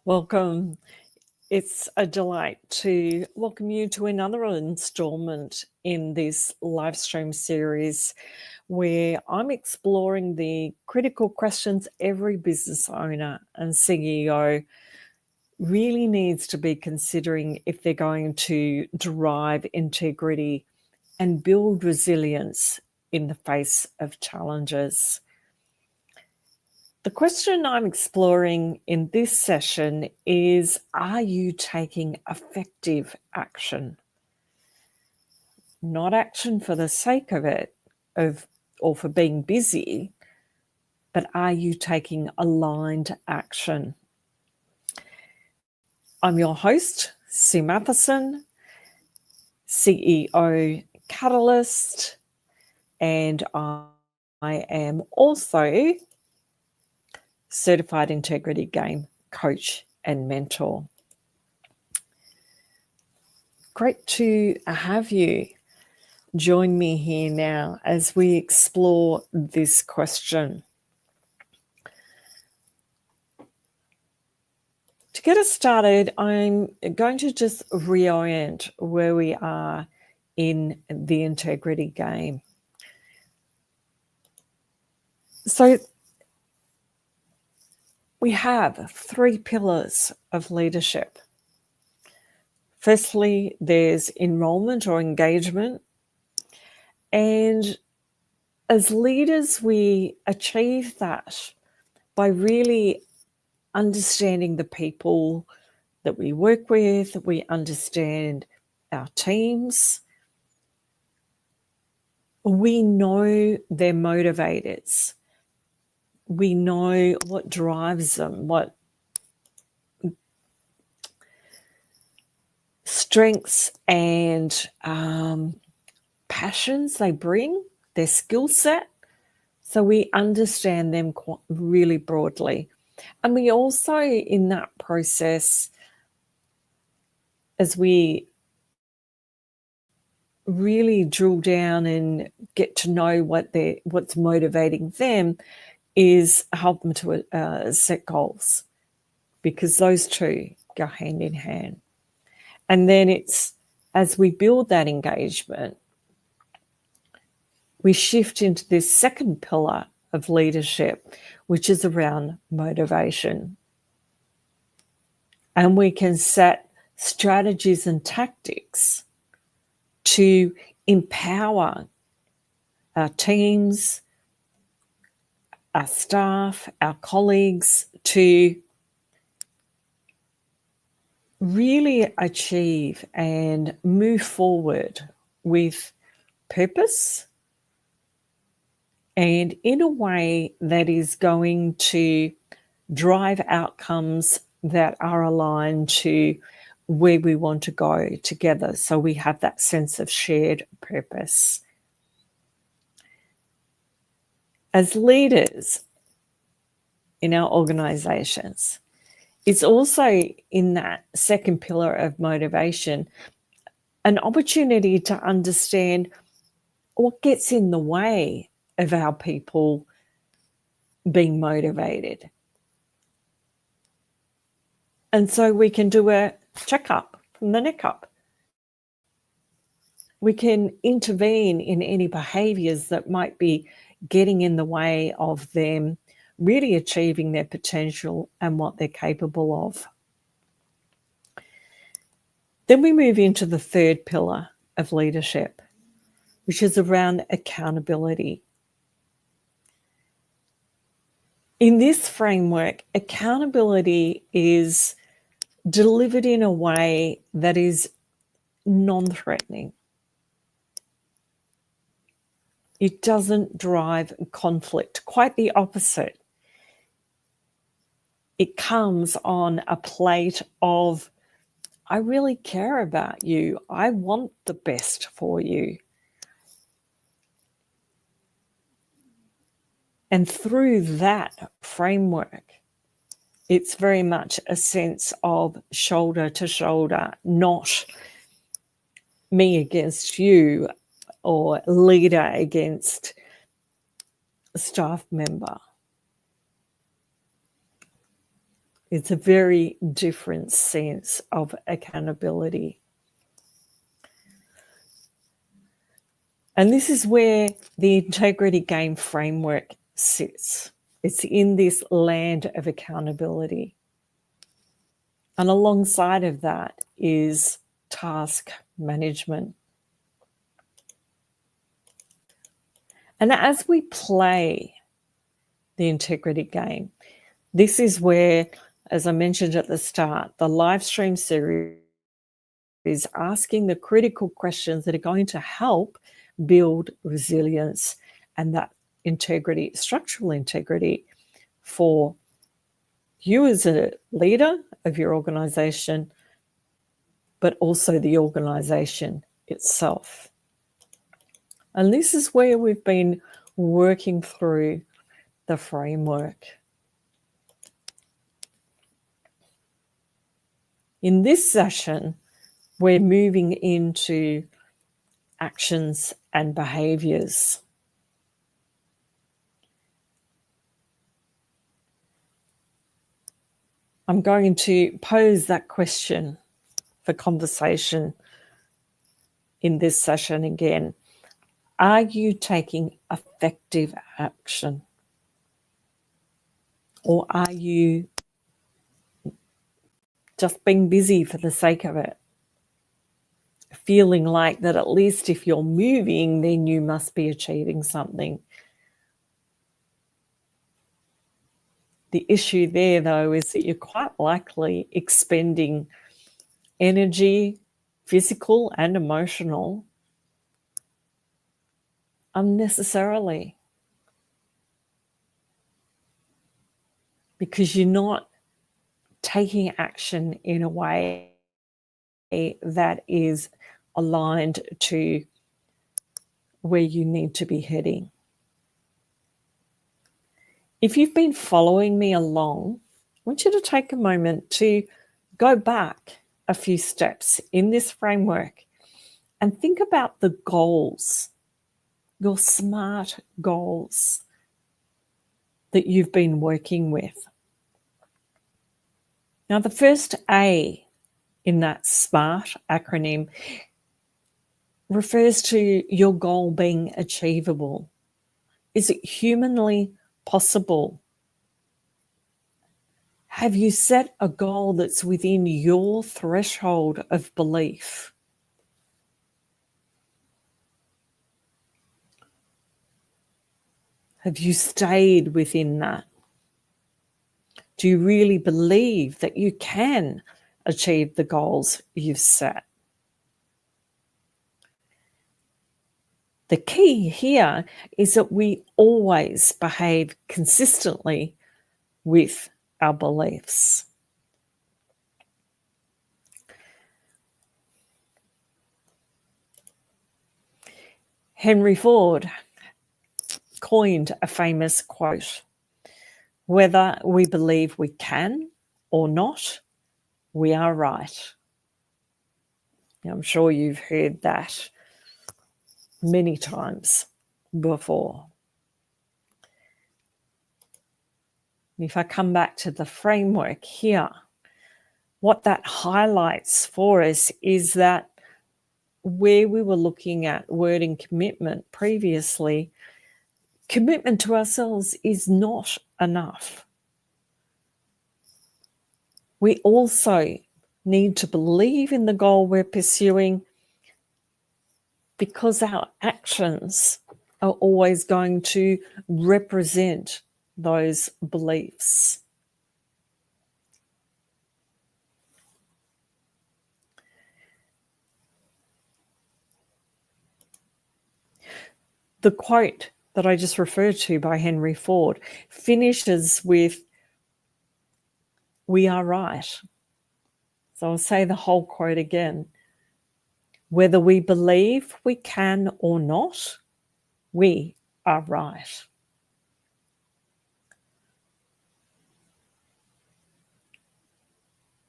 Welcome. It's a delight to welcome you to another installment in this live stream series where I'm exploring the critical questions every business owner and CEO really needs to be considering if they're going to drive integrity and build resilience in the face of challenges. The question I'm exploring in this session is, are you taking effective action? Not action for the sake of it, or for being busy, but are you taking aligned action? I'm your host, Sue Matheson, CEO Catalyst, and I am also Certified Integrity Game Coach and Mentor. Great to have you join me here now as we explore this question. To get us started, I'm going to just reorient where we are in the integrity game. So we have 3 pillars of leadership. Firstly, there's enrollment or engagement. And as leaders, we achieve that by really understanding the people that we work with, we understand our teams. We know their motivators. We know what drives them, what strengths and passions they bring, their skill set. So we understand them really broadly. And we also, in that process, as we really drill down and get to know what's motivating them, is help them to set goals, because those two go hand in hand. And then it's, as we build that engagement, we shift into this second pillar of leadership, which is around motivation. And we can set strategies and tactics to empower our teams, our staff, our colleagues to really achieve and move forward with purpose and in a way that is going to drive outcomes that are aligned to where we want to go together. So we have that sense of shared purpose. As leaders in our organizations, it's also in that second pillar of motivation, an opportunity to understand what gets in the way of our people being motivated. And so we can do a checkup from the neck up. We can intervene in any behaviours that might be getting in the way of them really achieving their potential and what they're capable of. Then we move into the third pillar of leadership, which is around accountability. In this framework, accountability is delivered in a way that is non-threatening. It doesn't drive conflict, quite the opposite. It comes on a plate of, I really care about you. I want the best for you. And through that framework, it's very much a sense of shoulder to shoulder, not me against you or leader against staff member. It's a very different sense of accountability. And this is where the integrity game framework sits. It's in this land of accountability. And alongside of that is task management. And as we play the integrity game, this is where, as I mentioned at the start, the live stream series is asking the critical questions that are going to help build resilience and that integrity, structural integrity for you as a leader of your organization, but also the organization itself. And this is where we've been working through the framework. In this session, we're moving into actions and behaviors. I'm going to pose that question for conversation in this session again. Are you taking effective action? Or are you just being busy for the sake of it? Feeling like that at least if you're moving, then you must be achieving something. The issue there, though, is that you're quite likely expending energy, physical and emotional, unnecessarily, because you're not taking action in a way that is aligned to where you need to be heading. If you've been following me along, I want you to take a moment to go back a few steps in this framework and think about the goals, your SMART goals that you've been working with. Now, the first A in that SMART acronym refers to your goal being achievable. Is it humanly possible? Have you set a goal that's within your threshold of belief? Have you stayed within that? Do you really believe that you can achieve the goals you've set? The key here is that we always behave consistently with our beliefs. Henry Ford coined a famous quote: "Whether we believe we can or not, we are right." Now, I'm sure you've heard that many times before. If I come back to the framework here, what that highlights for us is that where we were looking at wording commitment previously, commitment to ourselves is not enough. We also need to believe in the goal we're pursuing, because our actions are always going to represent those beliefs. The quote that I just referred to by Henry Ford finishes with, "We are right." So I'll say the whole quote again. Whether we believe we can or not, we are right.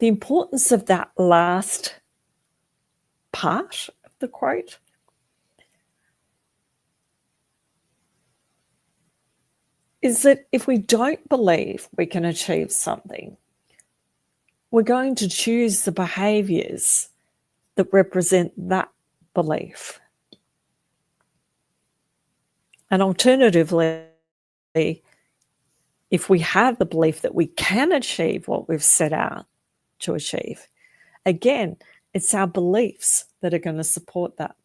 The importance of that last part of the quote is that if we don't believe we can achieve something, we're going to choose the behaviors that represent that belief. And alternatively, if we have the belief that we can achieve what we've set out to achieve, again, it's our beliefs that are going to support that.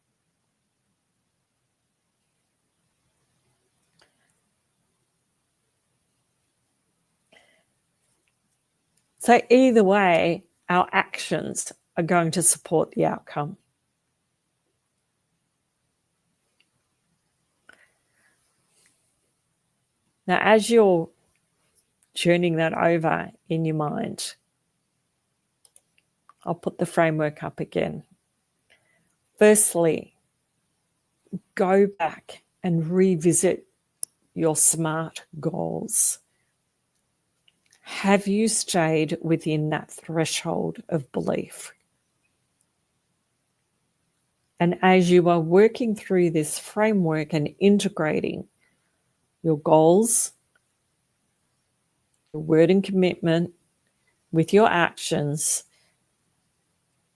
So either way, our actions are going to support the outcome. Now, as you're turning that over in your mind, I'll put the framework up again. Firstly, go back and revisit your SMART goals. Have you stayed within that threshold of belief? And as you are working through this framework and integrating your goals, your word and commitment with your actions,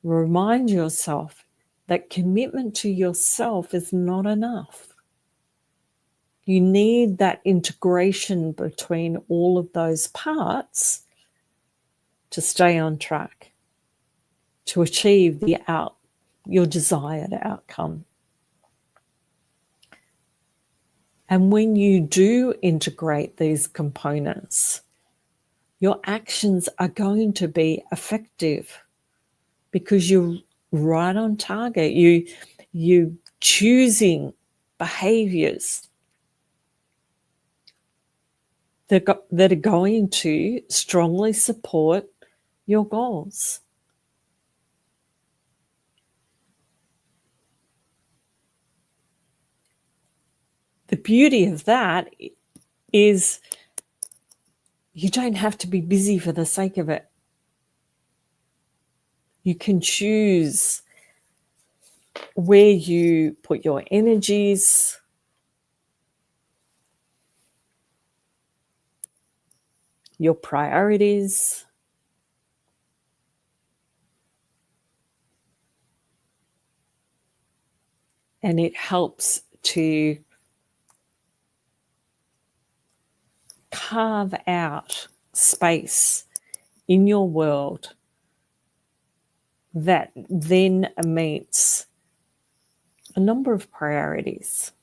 remind yourself that commitment to yourself is not enough. You need that integration between all of those parts to stay on track, to achieve your desired outcome. And when you do integrate these components, your actions are going to be effective because you're right on target. You choosing behaviors that are going to strongly support your goals. The beauty of that is you don't have to be busy for the sake of it. You can choose where you put your energies, your priorities, and it helps to carve out space in your world that then meets a number of priorities.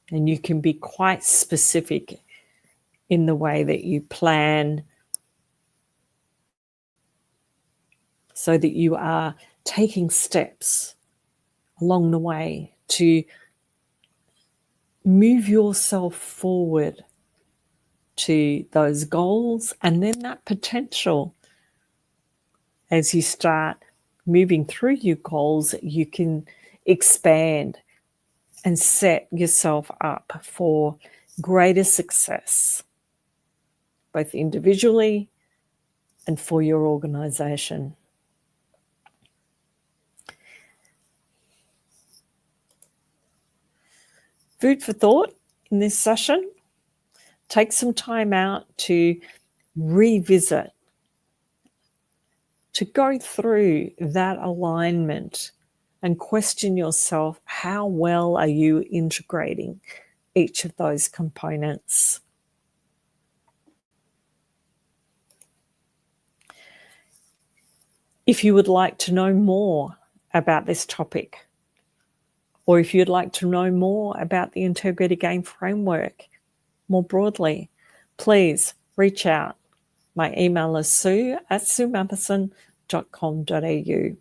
And you can be quite specific in the way that you plan so that you are taking steps along the way to move yourself forward to those goals and then that potential. As you start moving through your goals, you can expand and set yourself up for greater success, both individually and for your organization. Food for thought in this session. Take some time out to revisit, to go through that alignment and question yourself, how well are you integrating each of those components? If you would like to know more about this topic, or if you'd like to know more about the Integrity Game Framework more broadly, please reach out. My email is sue@suematheson.com.au.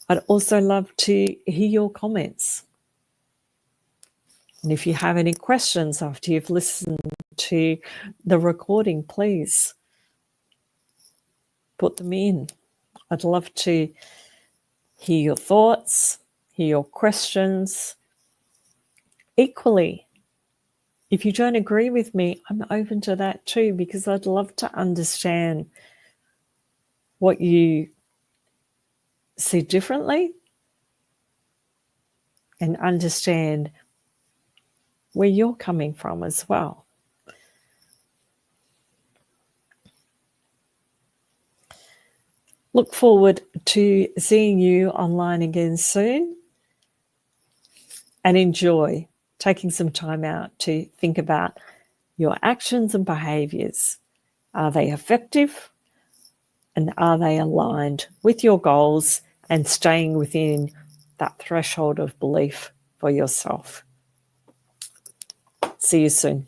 I'd also love to hear your comments. And if you have any questions after you've listened to the recording, please put them in. I'd love to hear your thoughts, hear your questions. Equally, if you don't agree with me, I'm open to that too, because I'd love to understand what you see differently and understand where you're coming from as well. Look forward to seeing you online again soon, and enjoy taking some time out to think about your actions and behaviors. Are they effective? And are they aligned with your goals and staying within that threshold of belief for yourself? See you soon.